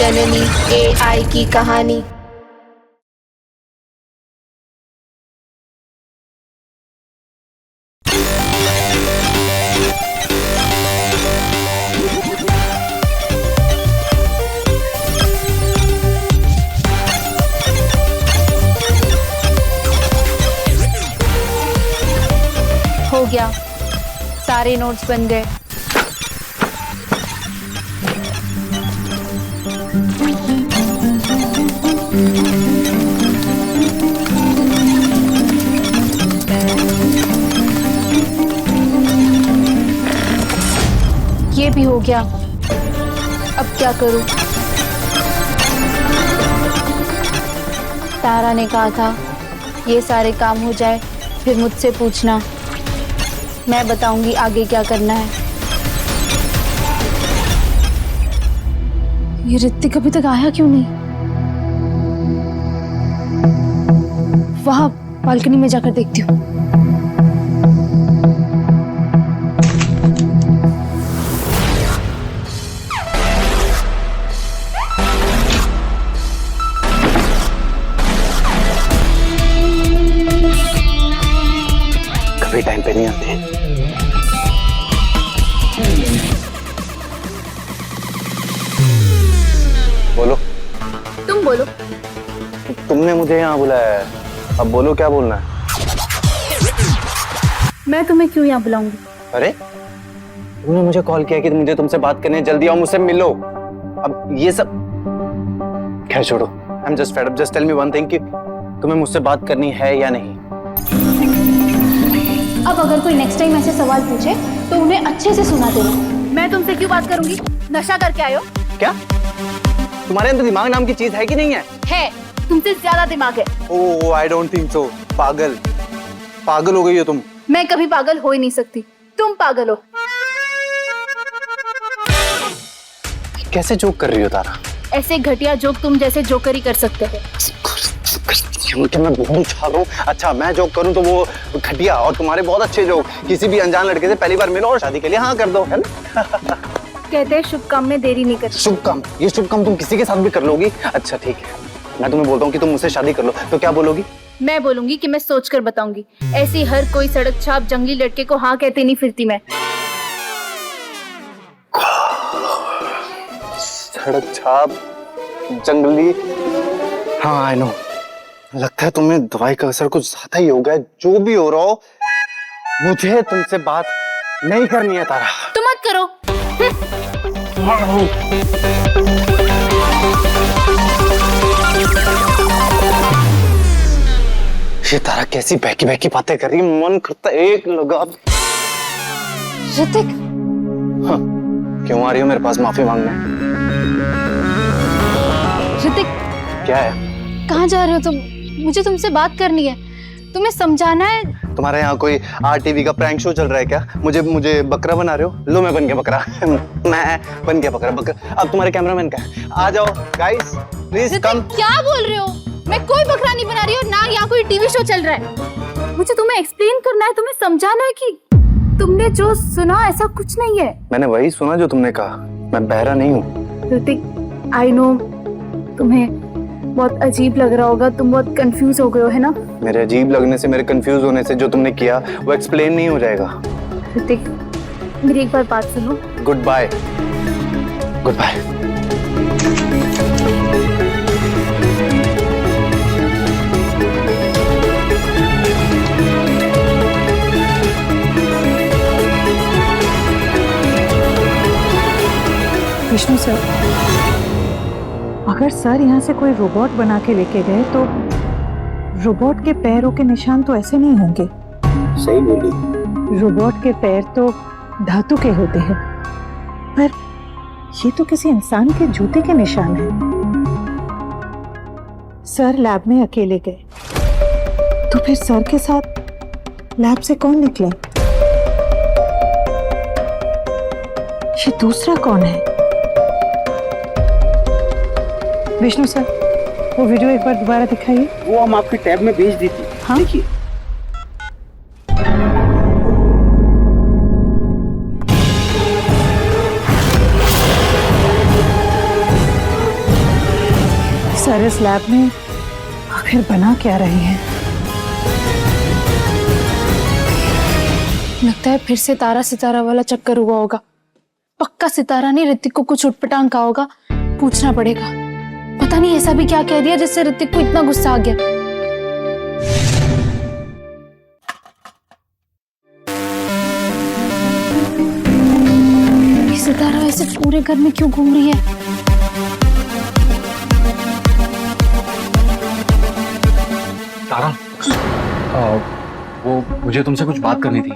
जननी AI की कहानी। हो गया, सारे नोट्स बन गए। ये भी हो गया, अब क्या करूं? तारा ने कहा था ये सारे काम हो जाए फिर मुझसे पूछना, मैं बताऊंगी आगे क्या करना है। ये ऋतिक अभी तक आया क्यों नहीं? वहां बालकनी में जाकर देखती हूँ। कभी टाइम पे नहीं आते। बोलो। तुम बोलो। तुमने मुझे यहाँ बुलाया है, अब बोलो क्या बोलना है। मैं तुम्हें क्यों यहाँ बुलाऊंगी? अरे तुमने मुझे कॉल किया कि मुझे तुमसे बात करनी है, जल्दी आओ मुझसे मिलो। अब ये सब खैर छोड़ो, I am just fed up. Just tell me one thing कि तुम्हें मुझसे बात करनी है या नहीं। अब अगर कोई नेक्स्ट टाइम ऐसे सवाल पूछे तो उन्हें अच्छे से सुना देना। मैं तुमसे क्यों बात करूंगी? नशा करके आए हो क्या? तुम्हारे अंदर दिमाग नाम की चीज है कि नहीं है? है, तुमसे ज्यादा दिमाग है। ओह आई डोंट थिंक सो। पागल पागल हो गई हो तुम। मैं कभी पागल हो ही नहीं सकती, तुम पागल हो। कैसे जोक कर रही हो तारा? ऐसे घटिया जोक तुम जैसे जोकर ही कर सकते हो। क्या मैं बोलना चाह रहा हूँ? अच्छा मैं जोक करूँ तो वो घटिया, और तुम्हारे बहुत अच्छे जोक। किसी भी अनजान लड़के से पहली बार मिलो और शादी के लिए हाँ कर दो, है ना? कहते हैं शुभ काम में देरी नहीं करती। शुभ काम? ये शुभ काम तुम किसी के साथ भी कर लोगी? अच्छा ठीक है, मैं तुम्हें बोलता हूँ कि तुम मुझसे शादी कर लो, तो क्या बोलोगी? मैं बोलूंगी कि मैं सोच कर बताऊंगी। ऐसी हर कोई सड़क छाप जंगली लड़के को हाँ कहते नहीं फिरती मैं। सड़क छाप जंगली, हाँ आई नो। लगता है तुम्हें दवाई का असर कुछ ज्यादा ही हो गया है। जो भी हो रहा हो, मुझे तुमसे बात नहीं करनी है तारा। तो मत करो। ये तारा कैसी बहकी बहकी बातें कर रही है, मन करता है एक लगा। ऋतिक, हाँ, क्यों आ रही हो मेरे पास माफी मांगने? ऋतिक क्या है? कहाँ जा रहे हो तुम? मुझे तुमसे बात करनी है, तुम्हें समझाना है। तुम्हारे यहाँ कोई RTV का प्रैंक शो चल रहा है क्या? मुझे बकरा बना रहे हो? लो मैं बन गया बकरा। मैं बन गया बकरा। अब तुम्हारे कैमरामैन का है, आ जाओ गाइस प्लीज कम। क्या बोल रहे हो? मैं कोई बकरा नहीं बना रही हूँ, ना यहाँ कोई टीवी शो चल रहा है। मुझे तुम्हें एक्सप्लेन करना है, तुम्हें समझाना है कि तुमने जो सुना ऐसा कुछ नहीं है। मैंने वही सुना जो तुमने कहा, मैं बहरा नहीं हूँ। ऋतिक आई नो तुम्हें बहुत अजीब लग रहा होगा, तुम बहुत कंफ्यूज हो गए हो, है ना? मेरे अजीब लगने से, मेरे कंफ्यूज होने से जो तुमने किया वो एक्सप्लेन नहीं हो जाएगा। ऋतिक मेरी एक बार बात सुनो। Goodbye. Goodbye. Vishnu sir, अगर सर यहाँ से कोई रोबोट बना के लेके गए तो रोबोट के पैरों के निशान तो ऐसे नहीं होंगे। सही बोली। रोबोट के पैर तो धातु के होते हैं, पर ये तो किसी इंसान के जूते के निशान हैं। सर लैब में अकेले गए, तो फिर सर के साथ लैब से कौन निकला? ये दूसरा कौन है? विष्णु सर, वो वीडियो एक बार दोबारा दिखाइए। वो हम आपकी टैब में भेज दी थी। हाँ? देखिए। सर इस लैब में आखिर बना क्या रहे हैं? लगता है फिर से तारा सितारा वाला चक्कर हुआ होगा। पक्का सितारा ने ऋतिक को कुछ उटपटांग कहा होगा, पूछना पड़ेगा। पता नहीं ऐसा भी क्या कह दिया जिससे ऋतिक को इतना गुस्सा आ गया। ये सितारा ऐसे पूरे घर में क्यों घूम रही है? तारा, वो मुझे तुमसे कुछ बात करनी थी।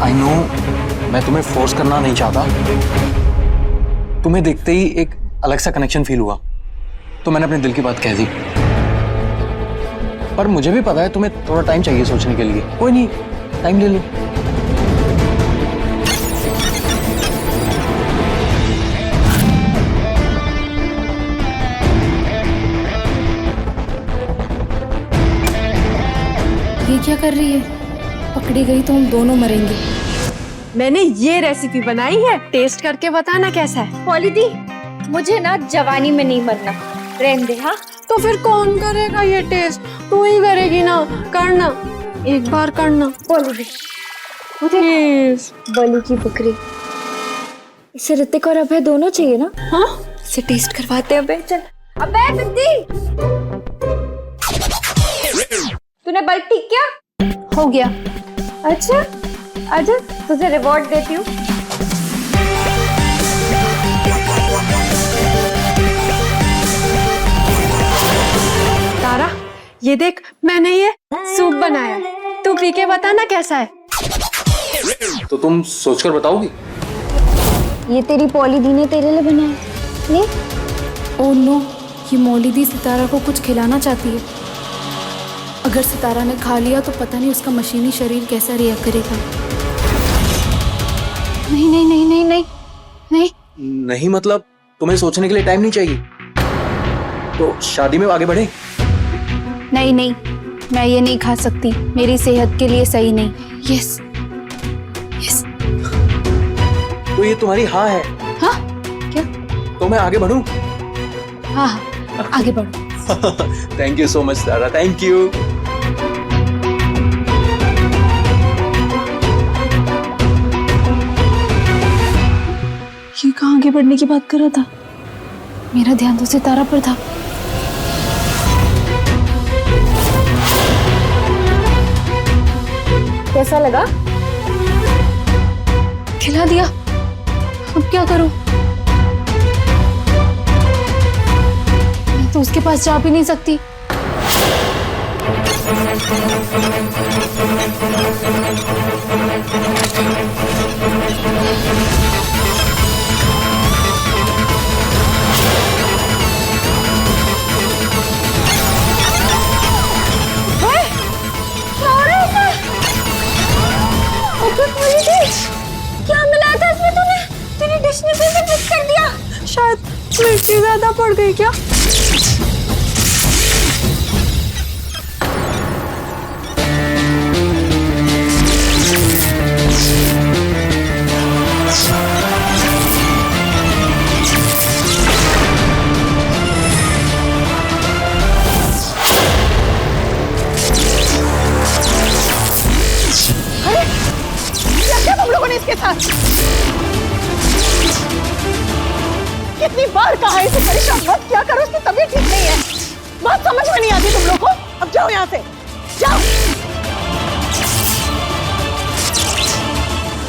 आई नो मैं तुम्हें फोर्स करना नहीं चाहता, तुम्हें देखते ही एक अलग सा कनेक्शन फील हुआ तो मैंने अपने दिल की बात कह दी। पर मुझे भी पता है तुम्हें थोड़ा टाइम चाहिए सोचने के लिए। कोई नहीं, टाइम ले लो। ये क्या कर रही है? पकड़ी गई तो हम दोनों मरेंगे। मैंने ये रेसिपी बनाई है, टेस्ट करके बताना कैसा है। पॉली दी, मुझे ना जवानी में नहीं मरना, रहने दे। हाँ तो फिर कौन करेगा ये टेस्ट? तू ही करेगी ना, करना एक बार करना। Poly the, please. बलि की बकरी, इसे ऋतिक और अभय दोनों चाहिए ना? हाँ इसे टेस्ट करवाते हैं। अभय चल। अभय बिंदी, तूने बल्ब ठीक किया? हो गया। अच्छा अच्छा, तुझे रिवॉर्ड देती हूँ। तारा, ये देख मैंने ये सूप बनाया, तू पी के बताना कैसा है। तो तुम सोचकर बताओगी? ये तेरी पॉली दी ने तेरे लिए बनाया। ले। ओह नो, ये मौली दी सितारा को कुछ खिलाना चाहती है। अगर सितारा ने खा लिया तो पता नहीं उसका मशीनी शरीर कैसा रिएक्ट करेगा। नहीं नहीं नहीं नहीं नहीं नहीं नहीं मतलब तुम्हें सोचने के लिए टाइम नहीं चाहिए तो शादी में आगे बढ़े? नहीं नहीं, मैं ये नहीं खा सकती, मेरी सेहत के लिए सही नहीं। Yes yes. तो ये तुम्हारी हाँ है? हाँ क्या? तो मैं आगे बढ़ूं? हाँ हाँ आगे बढ़ो। Thank you so much Tara, thank you. ये कहाँ आगे बढ़ने की बात कर रहा था? मेरा ध्यान तो सितारा पर था। कैसा लगा? खिला दिया, अब क्या करूं? मैं तो उसके पास जा भी नहीं सकती। क्या मिलाया था इसमें तूने? तेरी डिश ने फिर से मिक्स कर दिया। शायद मिर्ची ज्यादा पड़ गई क्या? तुम लोगों ने इसके साथ कितनी बार कहा है इसे परेशान मत किया करो, उसकी तबीयत ठीक नहीं है। बात समझ में नहीं आती तुम लोग को। अब जाओ यहाँ से, जाओ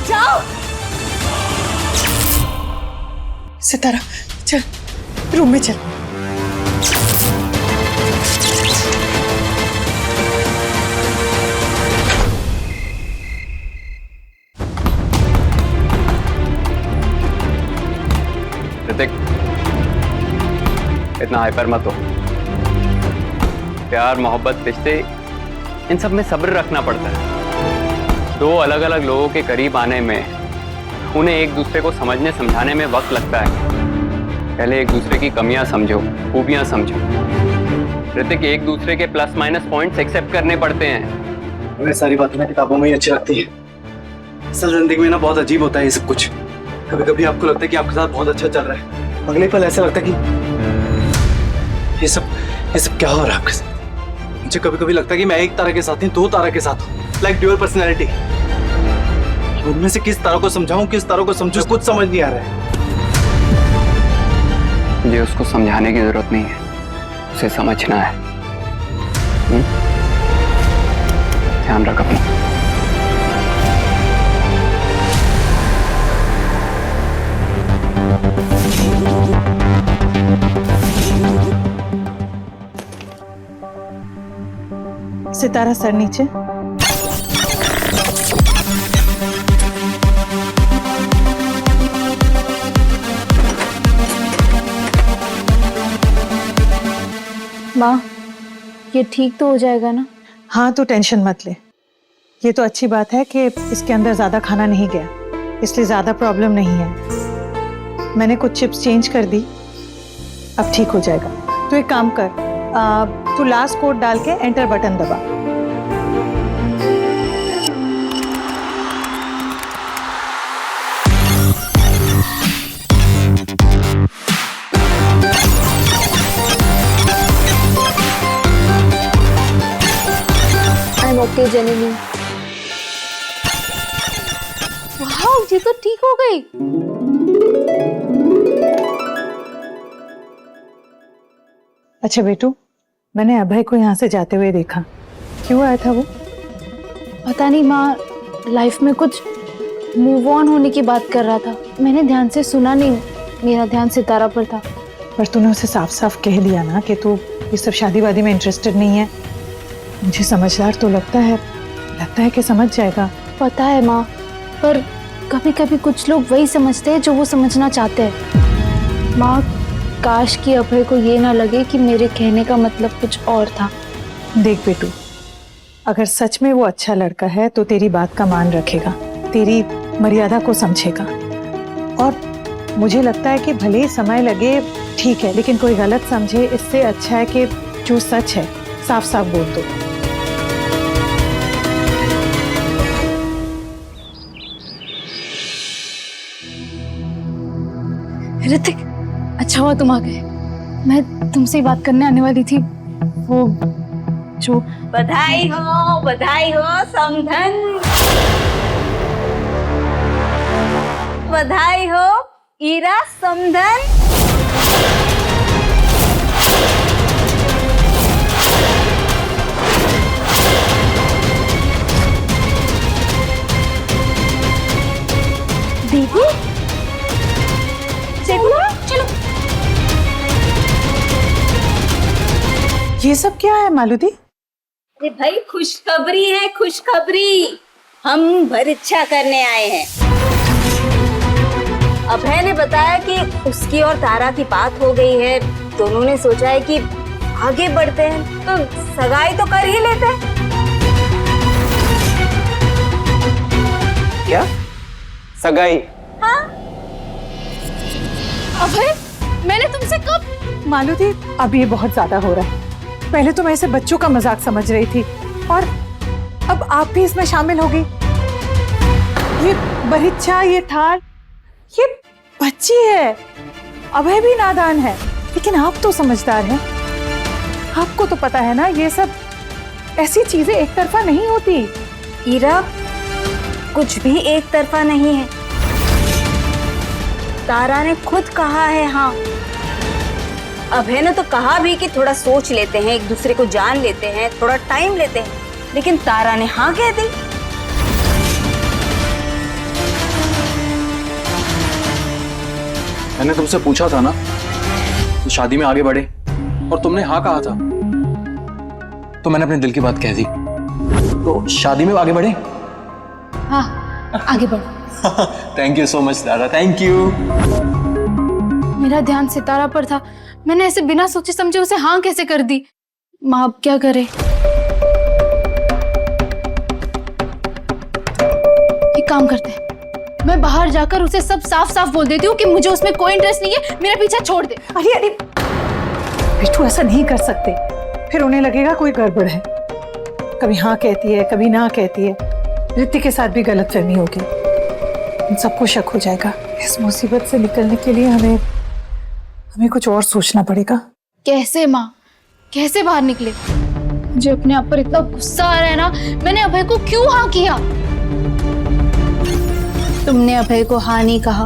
जाओ। सितारा चल, रूम में चल। ऋतिक, इतना हाइपर मत हो। प्यार, मोहब्बत, रिश्ते, इन सब में सब्र रखना पड़ता है। दो अलग अलग लोगों के करीब आने में, उन्हें एक दूसरे को समझने समझाने में वक्त लगता है। पहले एक दूसरे की कमियां समझो, खूबियां समझो। ऋतिक, एक दूसरे के प्लस माइनस पॉइंट्स एक्सेप्ट करने पड़ते हैं। हमें सारी बातें ना किताबों में ही अच्छी लगती है। असल जिंदगी में ना बहुत अजीब होता है ये सब कुछ। कभी कभी आपको लगता है कि आपके साथ बहुत अच्छा चल रहा है, अगले पल ऐसा लगता कि ये सब क्या हो रहा है आपके साथ। मुझे कभी कभी लगता है कि मैं एक तारा के साथ नहीं, दो तारा के साथ हूँ, लाइक ड्यूअल पर्सनैलिटी। उनमें से किस तारा को समझाऊं, किस तारा को समझूं, कुछ समझ नहीं आ रहा है। मुझे उसको समझाने की जरूरत नहीं है, उसे समझना है। ध्यान रख अपना। सितारा सर नीचे। माँ, ये ठीक तो हो जाएगा ना? हाँ, तो टेंशन मत ले। ये तो अच्छी बात है कि इसके अंदर ज्यादा खाना नहीं गया, इसलिए ज्यादा प्रॉब्लम नहीं है। मैंने कुछ चिप्स चेंज कर दी, अब ठीक हो जाएगा। तो एक काम कर, तू लास्ट कोड डाल के एंटर बटन दबा। ओके जननी। वाह, ये तो ठीक हो गई। अच्छा बेटू, मैंने अभय को यहाँ से जाते हुए देखा, क्यों आया था वो? पता नहीं माँ, लाइफ में कुछ मूव ऑन होने की बात कर रहा था। मैंने ध्यान से सुना नहीं, मेरा ध्यान सितारा पर था। पर तूने उसे साफ साफ कह दिया ना कि तू ये सब शादी वादी में इंटरेस्टेड नहीं है। मुझे समझदार तो लगता है कि समझ जाएगा। पता है माँ, पर कभी कभी कुछ लोग वही समझते हैं जो वो समझना चाहते हैं। माँ, काश कि अभय को ये ना लगे कि मेरे कहने का मतलब कुछ और था। देख बेटू, अगर सच में वो अच्छा लड़का है तो तेरी बात का मान रखेगा, तेरी मर्यादा को समझेगा। और मुझे लगता है कि भले ही समय लगे ठीक है, लेकिन कोई गलत समझे इससे अच्छा है कि जो सच है साफ साफ बोल दो। ऋतिक, अच्छा हुआ तुम आ गए। मैं तुमसे ही बात करने आने वाली थी। वो जो बधाई हो समधन। बधाई हो ईरा समधन। दीदी, चलो। ये सब क्या है मालूदी? अरे भाई, खुशखबरी है, खुशखबरी। हम परीक्षा करने आए हैं। अभय ने बताया कि उसकी और तारा की बात हो गई है। दोनों ने सोचा है कि आगे बढ़ते हैं, तो सगाई तो कर ही लेते हैं। क्या सगाई? हाँ। अभय, मैंने तुमसे कब? मालूदी, अब ये बहुत ज्यादा हो रहा है। पहले तो मैं इसे बच्चों का मजाक समझ रही थी, और अब आप भी इसमें शामिल हो गई। ये बरीच्छा, ये ठार, ये बच्ची है। अभय भी नादान है, लेकिन आप तो समझदार हैं। आपको तो पता है ना, ये सब ऐसी चीजें एक तरफा नहीं होती। ईरा, कुछ भी एक तरफा नहीं है। तारा ने खुद कहा है हाँ। अभय ने तो कहा भी कि थोड़ा सोच लेते हैं, एक दूसरे को जान लेते हैं, थोड़ा टाइम लेते हैं, लेकिन तारा ने हाँ कह दी। मैंने तुमसे पूछा था ना तो शादी में आगे बढ़े, और तुमने हाँ कहा था, तो मैंने अपने दिल की बात कह दी। तो शादी में आगे बढ़े? हाँ, आगे बढ़ो। थैंक यू सो मच दादा, थैंक यू। मेरा ध्यान सितारा पर था, मैंने ऐसे बिना सोचे समझे उसे हाँ कैसे कर दी। माँ, अब क्या करे? एक काम करते हैं, मैं बाहर जाकर उसे सब साफ साफ बोल देती हूँ कि मुझे उसमें कोई इंटरेस्ट नहीं है, मेरा पीछा छोड़ दे। अरे अरे बिट्टू, ऐसा नहीं कर सकते, फिर उन्हें लगेगा कोई गड़बड़ है। कभी हाँ कहती है, कभी ना कहती है। ऋतिक के साथ भी गलतफहमी होगी, इन सबको शक हो जाएगा। इस मुसीबत से निकलने के लिए हमें हमें कुछ और सोचना पड़ेगा। कैसे माँ, कैसे बाहर निकले? मुझे अपने आप पर इतना गुस्सा आ रहा है ना, मैंने अभय को क्यों हाँ किया? तुमने अभय को हाँ नहीं कहा।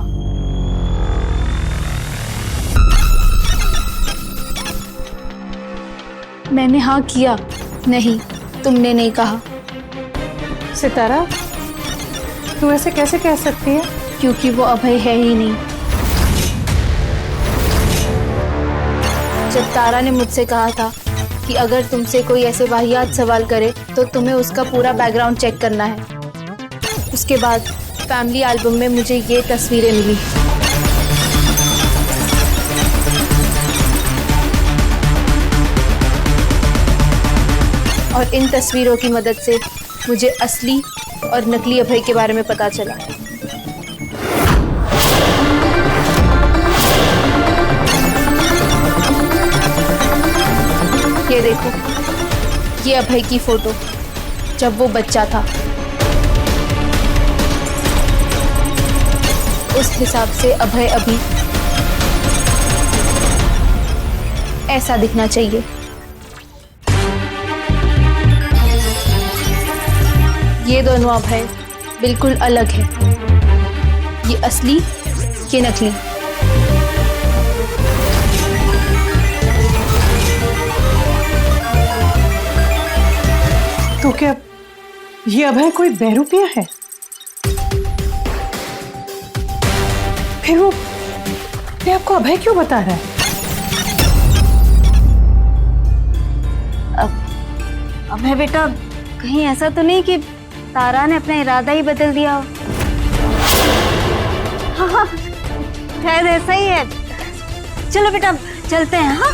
मैंने हाँ किया, नहीं तुमने नहीं कहा। सितारा, तू ऐसे कैसे कह सकती है? क्योंकि वो अभय है ही नहीं। जब तारा ने मुझसे कहा था कि अगर तुमसे कोई ऐसे वाहियात सवाल करे तो तुम्हें उसका पूरा बैकग्राउंड चेक करना है, उसके बाद फैमिली एल्बम में मुझे ये तस्वीरें मिली। और इन तस्वीरों की मदद से मुझे असली और नकली अभय के बारे में पता चला। ये देखो, ये अभय की फोटो जब वो बच्चा था। उस हिसाब से अभय अभी ऐसा दिखना चाहिए। ये दोनों अभय बिल्कुल अलग है, ये असली, ये नकली। तो क्या ये अभय कोई बहरूपिया है? फिर वो अपने आपको अभय क्यों बता रहा है? अभय बेटा, कहीं ऐसा तो नहीं कि तारा ने अपना इरादा ही बदल दिया हो? हाँ, शायद ऐसा ही है। चलो बेटा चलते हैं। हाँ,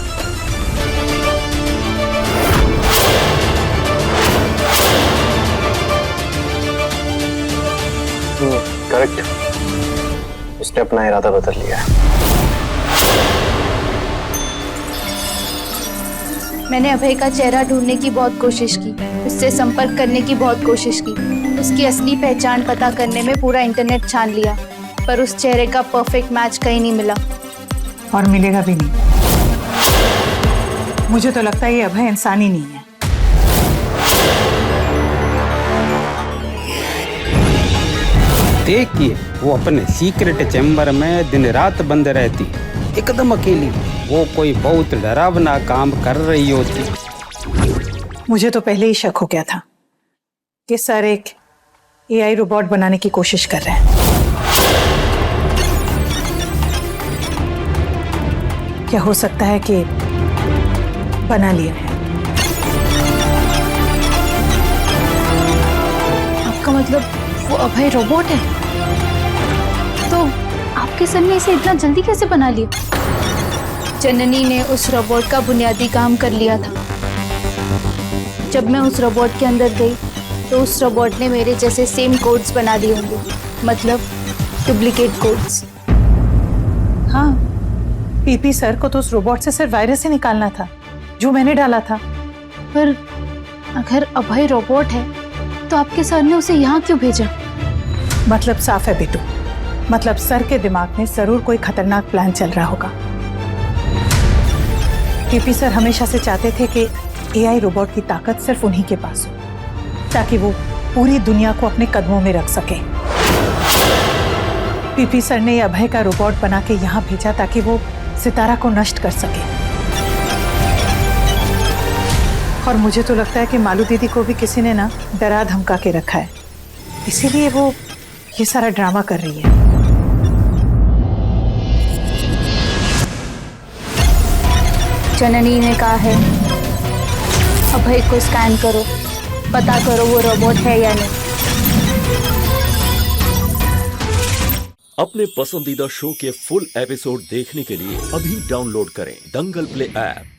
करेक्ट, उसने अपना इरादा बदल लिया है। मैंने अभय का चेहरा ढूंढने की बहुत कोशिश की, उससे संपर्क करने की बहुत कोशिश की, उसकी असली पहचान पता करने में पूरा इंटरनेट छान लिया, पर उस चेहरे का परफेक्ट मैच कहीं नहीं मिला। और मिलेगा भी नहीं। मुझे तो लगता है ये अभय इंसान ही नहीं है। देखिए, वो अपने सीक्रेट चैम्बर में दिन रात बंद रहती, एकदम अकेली। वो कोई बहुत डरावना काम कर रही होती। मुझे तो पहले ही शक हो गया था कि सर एक एआई रोबोट बनाने की कोशिश कर रहे हैं। क्या हो सकता है कि बना लिया है? आपका मतलब वो अभय रोबोट है? तो आपके सर ने इसे इतना जल्दी कैसे बना लिया? जननी ने उस रोबोट का बुनियादी काम कर लिया था। जब मैं उस रोबोट के अंदर गई तो उस रोबोट ने मेरे जैसे सेम कोड्स बना दिए होंगे, मतलब डुप्लीकेट कोड्स। हाँ, पीपी सर को तो उस रोबोट से सिर्फ वायरस ही निकालना था जो मैंने डाला था। पर अगर अभय रोबोट है तो आपके सर ने उसे यहाँ क्यों भेजा? मतलब साफ है बेटू, मतलब सर के दिमाग में जरूर कोई खतरनाक प्लान चल रहा होगा। पीपी सर हमेशा से चाहते थे कि एआई रोबोट की ताकत सिर्फ उन्हीं के पास हो, ताकि वो पूरी दुनिया को अपने कदमों में रख सके। पीपी सर ने अभय का रोबोट बना के यहाँ भेजा ताकि वो सितारा को नष्ट कर सके। और मुझे तो लगता है कि मालू दीदी को भी किसी ने ना डरा धमका के रखा है, इसीलिए वो ये सारा ड्रामा कर रही है। जननी ने कहा है अभय को स्कैन करो, पता करो वो रोबोट है या नहीं। अपने पसंदीदा शो के फुल एपिसोड देखने के लिए अभी डाउनलोड करें दंगल प्ले ऐप।